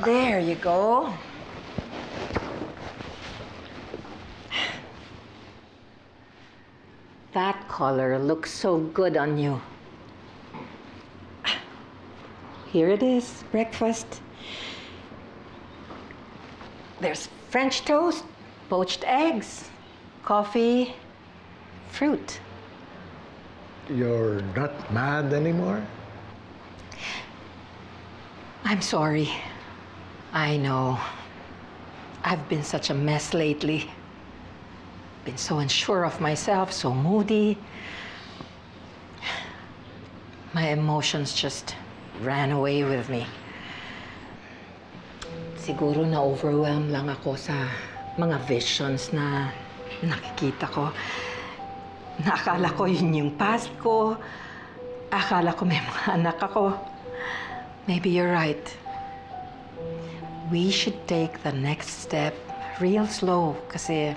There you go. That color looks so good on you. Here it is, breakfast. There's French toast, poached eggs, coffee, fruit. You're not mad anymore? I'm sorry. I know. I've been such a mess lately. Been so unsure of myself, so moody. My emotions just ran away with me. Siguro na-overwhelm lang ako sa mga visions na nakikita ko. Nakakala ko yun yung past ko. Akala ko may mga anak ako. Maybe you're right. We should take the next step real slow kasi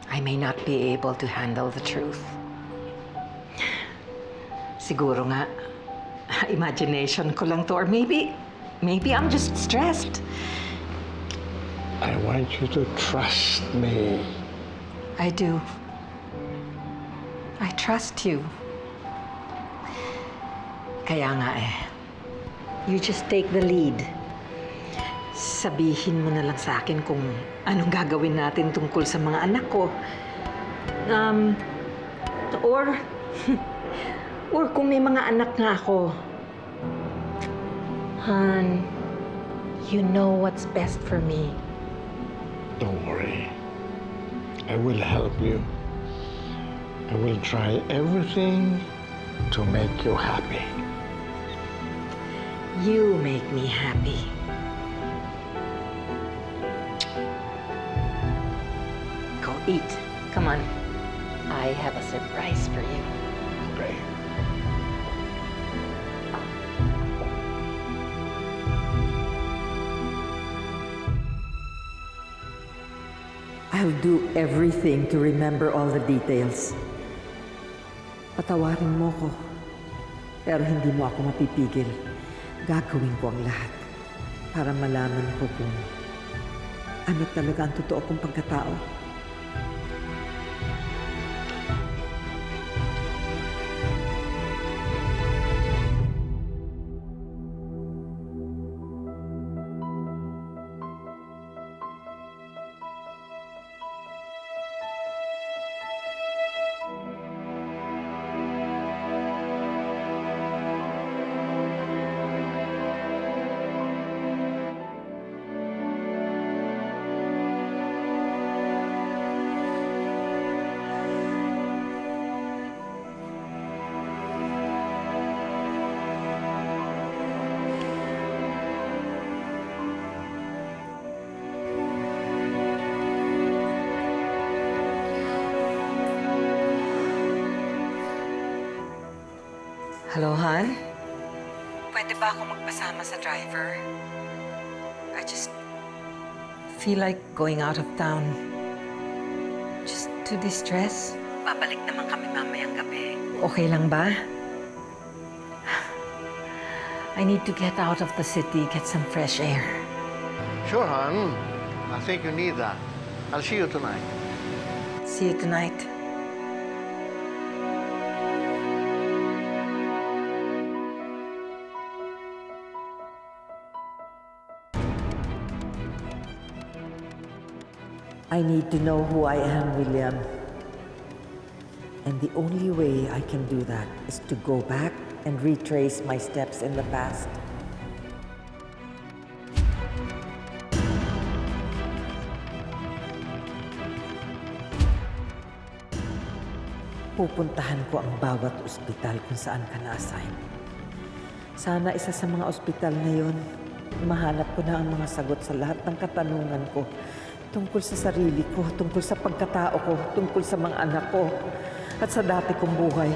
I may not be able to handle the truth. Siguro nga, imagination ko lang to, or maybe I'm just stressed. I want you to trust me. I do. I trust you. Kaya nga you just take the lead. Sabihin mo na lang sa akin kung anong gagawin natin tungkol sa mga anak ko. Or kung may mga anak nga ako. Han, you know what's best for me. Don't worry. I will help you. I will try everything to make you happy. You make me happy. Go eat. Come on. I have a surprise for you. Okay. I'll do everything to remember all the details. Patawarin mo ko. Pero hindi mo ako mapipigil. Gagawin ko ang lahat para malaman ko kung ano talaga ang totoo kong pagkatao. Hello, Han? Pwede ba ako magpasama sa driver? I just feel like going out of town. Just to distress. Babalik naman kami mamayang gabi. Okay lang ba? I need to get out of the city, get some fresh air. Sure, hon. I think you need that. I'll see you tonight. See you tonight. I need to know who I am, William. And the only way I can do that is to go back and retrace my steps in the past. Pupuntahan ko ang bawat ospital kung saan ka na-assign. Sana isa sa mga ospital na yon, mahanap ko na ang mga sagot sa lahat ng katanungan ko tungkol sa sarili ko, tungkol sa pagkatao ko, tungkol sa mga anak ko, at sa dati kong buhay.